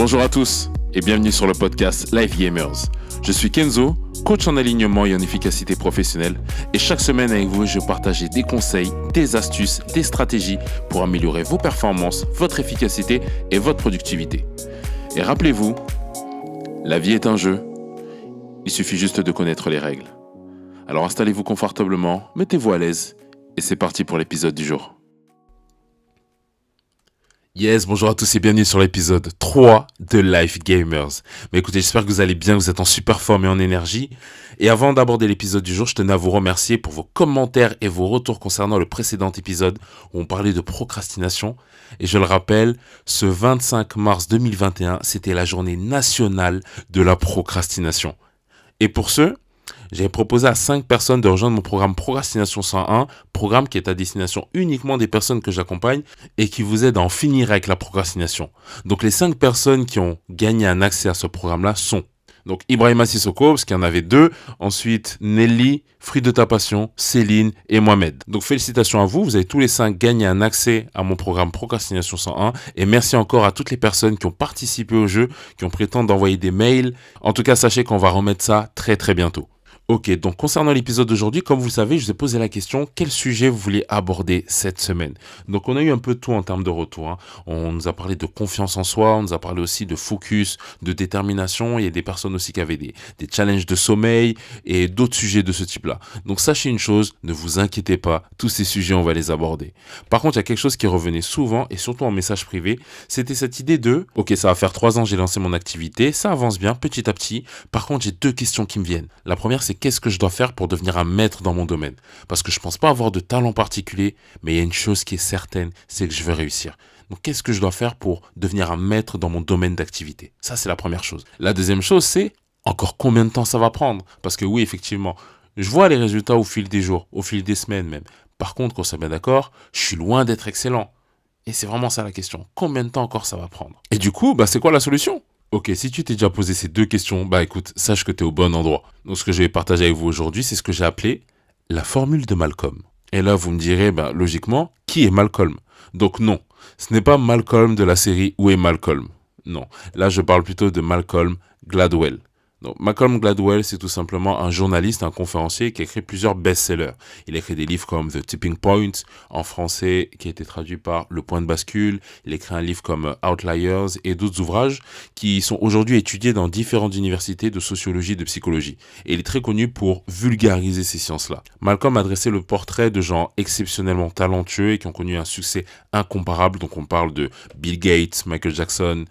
Bonjour à tous et bienvenue sur le podcast Life Gamers. Je suis Kenzo, coach en alignement et en efficacité professionnelle et chaque semaine avec vous, je partage des conseils, des astuces, des stratégies pour améliorer vos performances, votre efficacité et votre productivité. Et rappelez-vous, la vie est un jeu, il suffit juste de connaître les règles. Alors installez-vous confortablement, mettez-vous à l'aise et c'est parti pour l'épisode du jour. Yes, bonjour à tous et bienvenue sur l'épisode 3 de Life Gamers. Mais écoutez, j'espère que vous allez bien, que vous êtes en super forme et en énergie. Et avant d'aborder l'épisode du jour, je tenais à vous remercier pour vos commentaires et vos retours concernant le précédent épisode où on parlait de procrastination. Et je le rappelle, ce 25 mars 2021, c'était la journée nationale de la procrastination. Et pour ce, j'ai proposé à 5 personnes de rejoindre mon programme Procrastination 101, programme qui est à destination uniquement des personnes que j'accompagne et qui vous aide à en finir avec la procrastination. Donc les 5 personnes qui ont gagné un accès à ce programme-là sont donc Ibrahima Sissoko, parce qu'il y en avait 2, ensuite Nelly, Fruit de ta passion, Céline et Mohamed. Donc félicitations à vous, vous avez tous les 5 gagné un accès à mon programme Procrastination 101 et merci encore à toutes les personnes qui ont participé au jeu, qui ont pris le temps d'envoyer des mails. En tout cas, sachez qu'on va remettre ça très très bientôt. Ok, donc concernant l'épisode d'aujourd'hui, comme vous le savez, je vous ai posé la question, quel sujet vous vouliez aborder cette semaine? Donc on a eu un peu de tout en termes de retour. On nous a parlé de confiance en soi, on nous a parlé aussi de focus, de détermination. Il y a des personnes aussi qui avaient des challenges de sommeil et d'autres sujets de ce type-là. Donc sachez une chose, ne vous inquiétez pas, tous ces sujets, on va les aborder. Par contre, il y a quelque chose qui revenait souvent et surtout en message privé, c'était cette idée de, ok, ça va faire 3 ans que j'ai lancé mon activité, ça avance bien petit à petit. Par contre, j'ai 2 questions qui me viennent. La première, c'est qu'est-ce que je dois faire pour devenir un maître dans mon domaine? Parce que je pense pas avoir de talent particulier, mais il y a une chose qui est certaine, c'est que je veux réussir. Donc qu'est-ce que je dois faire pour devenir un maître dans mon domaine d'activité? Ça, c'est la première chose. La deuxième chose, c'est encore combien de temps ça va prendre? Parce que oui, effectivement, je vois les résultats au fil des jours, au fil des semaines même. Par contre, qu'on soit bien d'accord, je suis loin d'être excellent. Et c'est vraiment ça la question. Combien de temps encore ça va prendre? Et du coup, c'est quoi la solution? Ok, si tu t'es déjà posé ces 2 questions, écoute, sache que tu es au bon endroit. Donc ce que je vais partager avec vous aujourd'hui, c'est ce que j'ai appelé la formule de Malcolm. Et là, vous me direz, logiquement, qui est Malcolm? Donc non, ce n'est pas Malcolm de la série Où est Malcolm? Non, là je parle plutôt de Malcolm Gladwell. Donc, Malcolm Gladwell, c'est tout simplement un journaliste, un conférencier qui a écrit plusieurs best-sellers. Il a écrit des livres comme The Tipping Point, en français, qui a été traduit par Le Point de Bascule. Il a écrit un livre comme Outliers et d'autres ouvrages qui sont aujourd'hui étudiés dans différentes universités de sociologie et de psychologie. Et il est très connu pour vulgariser ces sciences-là. Malcolm a dressé le portrait de gens exceptionnellement talentueux et qui ont connu un succès incomparable. Donc, on parle de Bill Gates, Michael Jackson,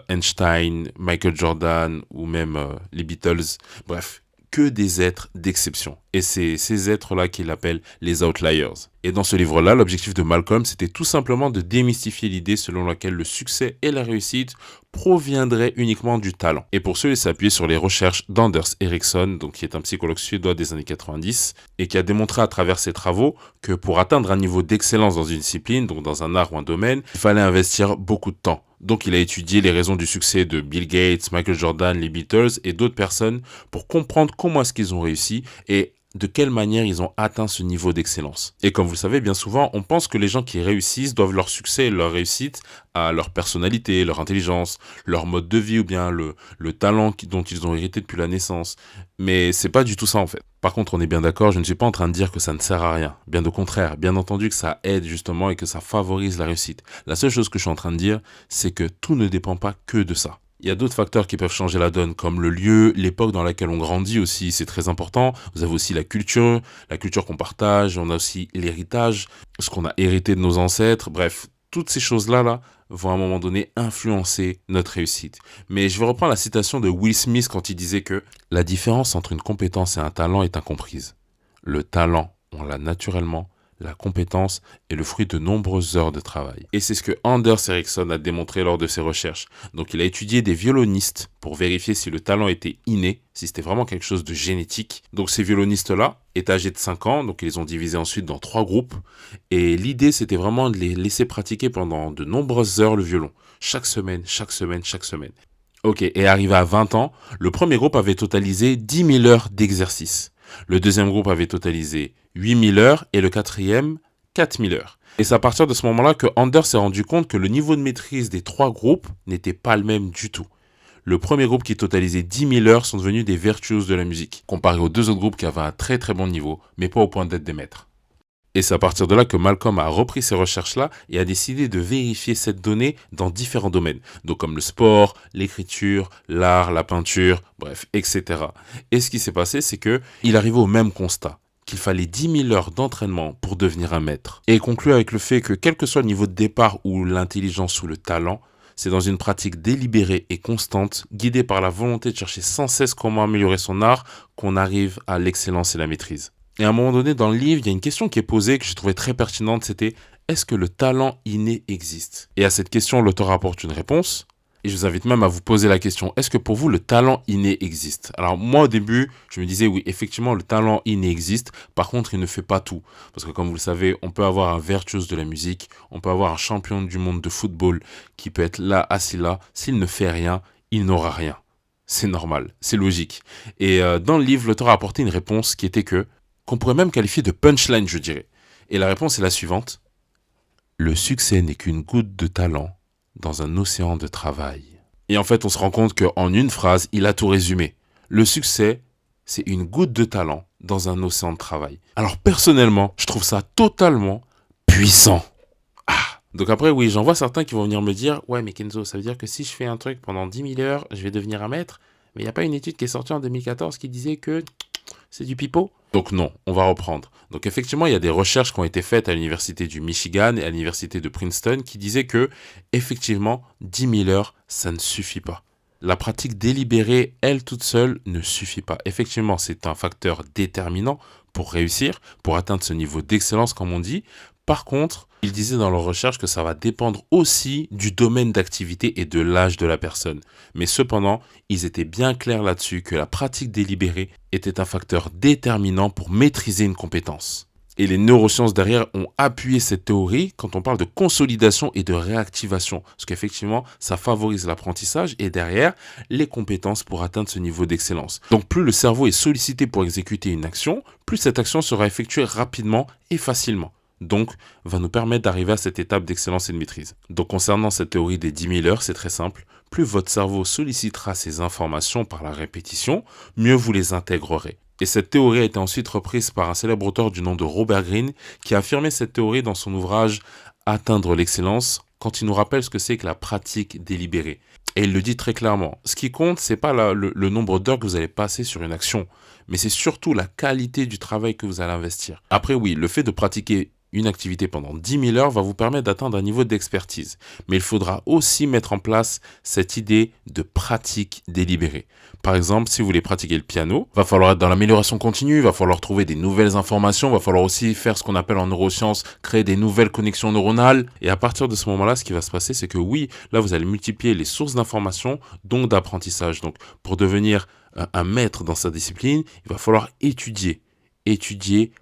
Einstein, Michael Jordan ou même les Beatles, bref, que des êtres d'exception. Et c'est ces êtres-là qu'il appelle les outliers. Et dans ce livre-là, l'objectif de Malcolm, c'était tout simplement de démystifier l'idée selon laquelle le succès et la réussite proviendraient uniquement du talent. Et pour ce, il s'appuyait sur les recherches d'Anders Ericsson, donc qui est un psychologue suédois des années 90, et qui a démontré à travers ses travaux que pour atteindre un niveau d'excellence dans une discipline, donc dans un art ou un domaine, il fallait investir beaucoup de temps. Donc il a étudié les raisons du succès de Bill Gates, Michael Jordan, les Beatles et d'autres personnes pour comprendre comment est-ce qu'ils ont réussi et de quelle manière ils ont atteint ce niveau d'excellence. Et comme vous le savez, bien souvent, on pense que les gens qui réussissent doivent leur succès et leur réussite à leur personnalité, leur intelligence, leur mode de vie ou bien le talent dont ils ont hérité depuis la naissance. Mais c'est pas du tout ça en fait. Par contre, on est bien d'accord, je ne suis pas en train de dire que ça ne sert à rien. Bien au contraire, bien entendu que ça aide justement et que ça favorise la réussite. La seule chose que je suis en train de dire, c'est que tout ne dépend pas que de ça. Il y a d'autres facteurs qui peuvent changer la donne, comme le lieu, l'époque dans laquelle on grandit aussi, c'est très important. Vous avez aussi la culture qu'on partage, on a aussi l'héritage, ce qu'on a hérité de nos ancêtres, bref, toutes ces choses-là vont à un moment donné influencer notre réussite. Mais je vais reprendre la citation de Will Smith quand il disait que la différence entre une compétence et un talent est incomprise. Le talent, on l'a naturellement. La compétence est le fruit de nombreuses heures de travail. Et c'est ce que Anders Ericsson a démontré lors de ses recherches. Donc il a étudié des violonistes pour vérifier si le talent était inné, si c'était vraiment quelque chose de génétique. Donc ces violonistes-là étaient âgés de 5 ans, donc ils les ont divisés ensuite dans 3 groupes. Et l'idée, c'était vraiment de les laisser pratiquer pendant de nombreuses heures le violon. Chaque semaine. Ok, et arrivé à 20 ans, le premier groupe avait totalisé 10 000 heures d'exercice. Le deuxième groupe avait totalisé 8 000 heures et le quatrième 4000 heures. Et c'est à partir de ce moment-là que Anders s'est rendu compte que le niveau de maîtrise des 3 groupes n'était pas le même du tout. Le premier groupe qui totalisait 10 000 heures sont devenus des virtuoses de la musique, comparé aux 2 autres groupes qui avaient un très très bon niveau, mais pas au point d'être des maîtres. Et c'est à partir de là que Malcolm a repris ces recherches-là et a décidé de vérifier cette donnée dans différents domaines, donc comme le sport, l'écriture, l'art, la peinture, bref, etc. Et ce qui s'est passé, c'est qu'il arrivait au même constat, qu'il fallait 10 000 heures d'entraînement pour devenir un maître. Et il conclut avec le fait que quel que soit le niveau de départ ou l'intelligence ou le talent, c'est dans une pratique délibérée et constante, guidée par la volonté de chercher sans cesse comment améliorer son art, qu'on arrive à l'excellence et la maîtrise. Et à un moment donné, dans le livre, il y a une question qui est posée que je trouvais très pertinente, c'était « Est-ce que le talent inné existe ?» Et à cette question, l'auteur apporte une réponse. Et je vous invite même à vous poser la question, est-ce que pour vous, le talent inné existe? Alors moi, au début, je me disais, oui, effectivement, le talent inné existe. Par contre, il ne fait pas tout. Parce que comme vous le savez, on peut avoir un virtuose de la musique, on peut avoir un champion du monde de football qui peut être là, assis là. S'il ne fait rien, il n'aura rien. C'est normal, c'est logique. Et dans le livre, l'auteur a apporté une réponse qui était qu'on pourrait même qualifier de punchline, je dirais. Et la réponse est la suivante. Le succès n'est qu'une goutte de talent dans un océan de travail. Et en fait, on se rend compte qu'en une phrase, il a tout résumé. Le succès, c'est une goutte de talent dans un océan de travail. Alors personnellement, je trouve ça totalement puissant. Donc après, oui, j'en vois certains qui vont venir me dire « Ouais, mais Kenzo, ça veut dire que si je fais un truc pendant 10 000 heures, je vais devenir un maître ?» Mais il n'y a pas une étude qui est sortie en 2014 qui disait que c'est du pipeau. Donc non, on va reprendre. Donc effectivement, il y a des recherches qui ont été faites à l'université du Michigan et à l'université de Princeton qui disaient que, effectivement, 10 000 heures, ça ne suffit pas. La pratique délibérée, elle toute seule, ne suffit pas. Effectivement, c'est un facteur déterminant pour réussir, pour atteindre ce niveau d'excellence, comme on dit. Par contre, ils disaient dans leurs recherches que ça va dépendre aussi du domaine d'activité et de l'âge de la personne. Mais cependant, ils étaient bien clairs là-dessus que la pratique délibérée était un facteur déterminant pour maîtriser une compétence. Et les neurosciences derrière ont appuyé cette théorie quand on parle de consolidation et de réactivation. Parce qu'effectivement, ça favorise l'apprentissage et derrière, les compétences pour atteindre ce niveau d'excellence. Donc plus le cerveau est sollicité pour exécuter une action, plus cette action sera effectuée rapidement et facilement. Donc, va nous permettre d'arriver à cette étape d'excellence et de maîtrise. Donc, concernant cette théorie des 10 000 heures, c'est très simple. Plus votre cerveau sollicitera ces informations par la répétition, mieux vous les intégrerez. Et cette théorie a été ensuite reprise par un célèbre auteur du nom de Robert Greene, qui a affirmé cette théorie dans son ouvrage « Atteindre l'excellence », quand il nous rappelle ce que c'est que la pratique délibérée. Et il le dit très clairement. Ce qui compte, c'est pas le nombre d'heures que vous allez passer sur une action, mais c'est surtout la qualité du travail que vous allez investir. Après, oui, le fait de pratiquer une activité pendant 10 000 heures va vous permettre d'atteindre un niveau d'expertise. Mais il faudra aussi mettre en place cette idée de pratique délibérée. Par exemple, si vous voulez pratiquer le piano, va falloir être dans l'amélioration continue, va falloir trouver des nouvelles informations, va falloir aussi faire ce qu'on appelle en neurosciences, créer des nouvelles connexions neuronales. Et à partir de ce moment-là, ce qui va se passer, c'est que oui, là, vous allez multiplier les sources d'informations, donc d'apprentissage. Donc, pour devenir un maître dans sa discipline, il va falloir étudier,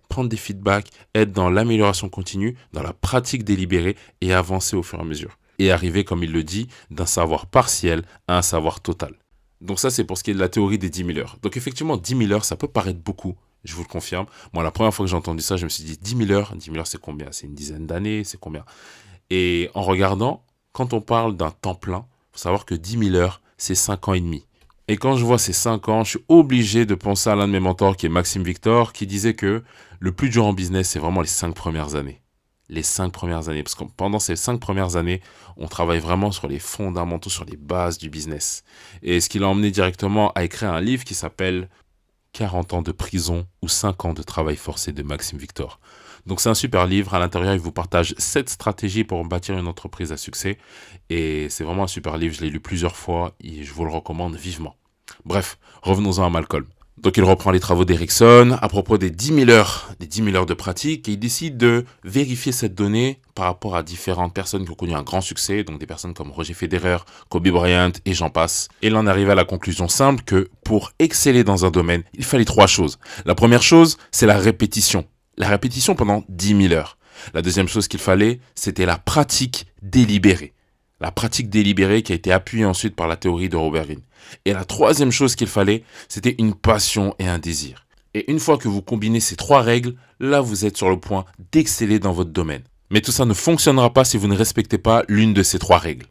prendre des feedbacks, être dans l'amélioration continue, dans la pratique délibérée et avancer au fur et à mesure. Et arriver, comme il le dit, d'un savoir partiel à un savoir total. Donc ça, c'est pour ce qui est de la théorie des 10 000 heures. Donc effectivement, 10 000 heures, ça peut paraître beaucoup, je vous le confirme. Moi, la première fois que j'ai entendu ça, je me suis dit 10 000 heures, 10 000 heures, c'est combien? C'est une dizaine d'années, c'est combien? Et en regardant, quand on parle d'un temps plein, il faut savoir que 10 000 heures, c'est 5 ans et demi. Et quand je vois ces 5 ans, je suis obligé de penser à l'un de mes mentors qui est Maxime Victor, qui disait que le plus dur en business, c'est vraiment les 5 premières années. Les 5 premières années. Parce que pendant ces 5 premières années, on travaille vraiment sur les fondamentaux, sur les bases du business. Et ce qui l'a emmené directement à écrire un livre qui s'appelle 40 ans de prison ou 5 ans de travail forcé de Maxime Victor. Donc c'est un super livre. À l'intérieur, il vous partage 7 stratégies pour bâtir une entreprise à succès. Et c'est vraiment un super livre. Je l'ai lu plusieurs fois et je vous le recommande vivement. Bref, revenons-en à Malcolm. Donc il reprend les travaux d'Erickson à propos des 10 000 heures de pratique et il décide de vérifier cette donnée par rapport à différentes personnes qui ont connu un grand succès, donc des personnes comme Roger Federer, Kobe Bryant et j'en passe. Et il en arrive à la conclusion simple que pour exceller dans un domaine, il fallait 3 choses. La première chose, c'est la répétition. La répétition pendant 10 000 heures. La deuxième chose qu'il fallait, c'était la pratique délibérée. La pratique délibérée qui a été appuyée ensuite par la théorie de Robert Greene. Et la troisième chose qu'il fallait, c'était une passion et un désir. Et une fois que vous combinez ces 3 règles, là vous êtes sur le point d'exceller dans votre domaine. Mais tout ça ne fonctionnera pas si vous ne respectez pas l'une de ces 3 règles.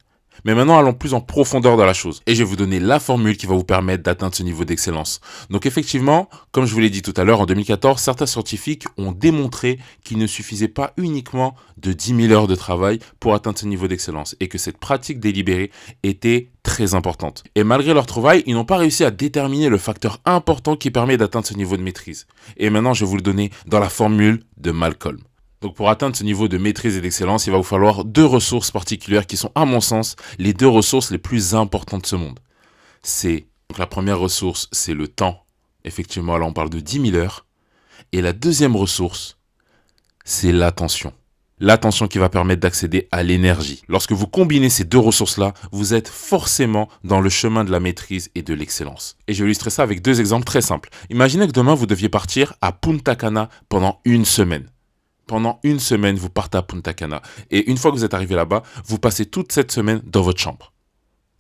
Mais maintenant, allons plus en profondeur dans la chose. Et je vais vous donner la formule qui va vous permettre d'atteindre ce niveau d'excellence. Donc effectivement, comme je vous l'ai dit tout à l'heure, en 2014, certains scientifiques ont démontré qu'il ne suffisait pas uniquement de 10 000 heures de travail pour atteindre ce niveau d'excellence. Et que cette pratique délibérée était très importante. Et malgré leur travail, ils n'ont pas réussi à déterminer le facteur important qui permet d'atteindre ce niveau de maîtrise. Et maintenant, je vais vous le donner dans la formule de Malcolm. Donc pour atteindre ce niveau de maîtrise et d'excellence, il va vous falloir 2 ressources particulières qui sont, à mon sens, les 2 ressources les plus importantes de ce monde. Donc la première ressource, c'est le temps. Effectivement, là on parle de 10 000 heures. Et la deuxième ressource, c'est l'attention. L'attention qui va permettre d'accéder à l'énergie. Lorsque vous combinez ces 2 ressources-là, vous êtes forcément dans le chemin de la maîtrise et de l'excellence. Et je vais illustrer ça avec 2 exemples très simples. Imaginez que demain, vous deviez partir à Punta Cana pendant 1 semaine. Pendant 1 semaine, vous partez à Punta Cana. Et une fois que vous êtes arrivé là-bas, vous passez toute cette semaine dans votre chambre.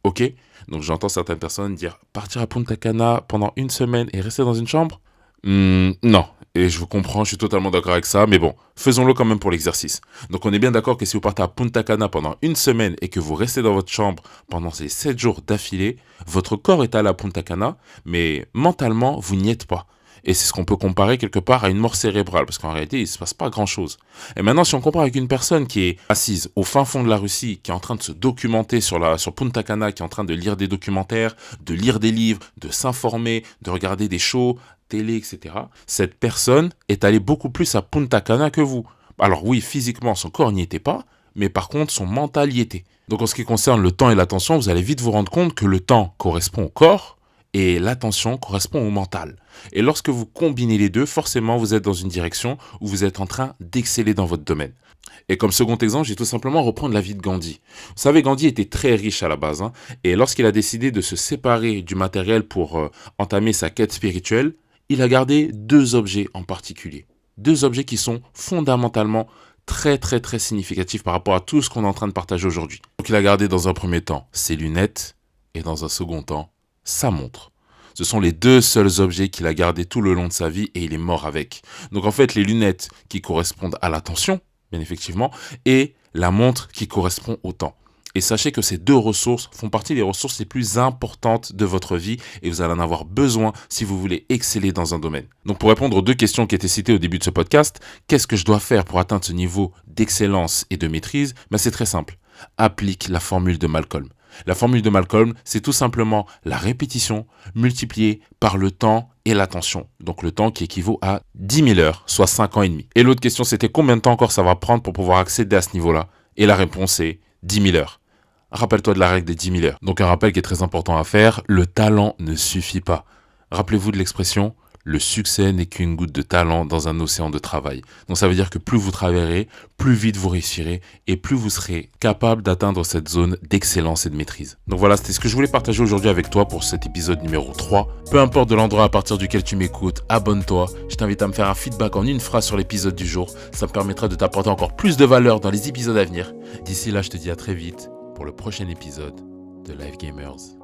Ok? Donc j'entends certaines personnes dire partir à Punta Cana pendant 1 semaine et rester dans une chambre? Non. Et je vous comprends, je suis totalement d'accord avec ça. Mais bon, faisons-le quand même pour l'exercice. Donc on est bien d'accord que si vous partez à Punta Cana pendant 1 semaine et que vous restez dans votre chambre pendant ces 7 jours d'affilée, votre corps est allé à Punta Cana, mais mentalement, vous n'y êtes pas. Et c'est ce qu'on peut comparer quelque part à une mort cérébrale, parce qu'en réalité, il ne se passe pas grand-chose. Et maintenant, si on compare avec une personne qui est assise au fin fond de la Russie, qui est en train de se documenter sur Punta Cana, qui est en train de lire des documentaires, de lire des livres, de s'informer, de regarder des shows, télé, etc., cette personne est allée beaucoup plus à Punta Cana que vous. Alors oui, physiquement, son corps n'y était pas, mais par contre, son mental y était. Donc en ce qui concerne le temps et l'attention, vous allez vite vous rendre compte que le temps correspond au corps, et l'attention correspond au mental. Et lorsque vous combinez les 2, forcément, vous êtes dans une direction où vous êtes en train d'exceller dans votre domaine. Et comme second exemple, j'ai tout simplement reprendre la vie de Gandhi. Vous savez, Gandhi était très riche à la base. Et lorsqu'il a décidé de se séparer du matériel pour entamer sa quête spirituelle, il a gardé 2 objets en particulier. 2 objets qui sont fondamentalement très très très significatifs par rapport à tout ce qu'on est en train de partager aujourd'hui. Donc il a gardé dans un premier temps ses lunettes et dans un second temps sa montre. Ce sont les 2 seuls objets qu'il a gardés tout le long de sa vie et il est mort avec. Donc en fait, les lunettes qui correspondent à l'attention, bien effectivement, et la montre qui correspond au temps. Et sachez que ces 2 ressources font partie des ressources les plus importantes de votre vie et vous allez en avoir besoin si vous voulez exceller dans un domaine. Donc pour répondre aux 2 questions qui étaient citées au début de ce podcast, qu'est-ce que je dois faire pour atteindre ce niveau d'excellence et de maîtrise? C'est très simple. Applique la formule de Malcolm. La formule de Malcolm, c'est tout simplement la répétition multipliée par le temps et l'attention. Donc le temps qui équivaut à 10 000 heures, soit 5 ans et demi. Et l'autre question, c'était combien de temps encore ça va prendre pour pouvoir accéder à ce niveau-là? Et la réponse est 10 000 heures. Rappelle-toi de la règle des 10 000 heures. Donc un rappel qui est très important à faire, le talent ne suffit pas. Rappelez-vous de l'expression, le succès n'est qu'une goutte de talent dans un océan de travail. Donc ça veut dire que plus vous travaillerez, plus vite vous réussirez et plus vous serez capable d'atteindre cette zone d'excellence et de maîtrise. Donc voilà, c'était ce que je voulais partager aujourd'hui avec toi pour cet épisode numéro 3. Peu importe de l'endroit à partir duquel tu m'écoutes, abonne-toi. Je t'invite à me faire un feedback en 1 phrase sur l'épisode du jour. Ça me permettra de t'apporter encore plus de valeur dans les épisodes à venir. D'ici là, je te dis à très vite pour le prochain épisode de Life Gamers.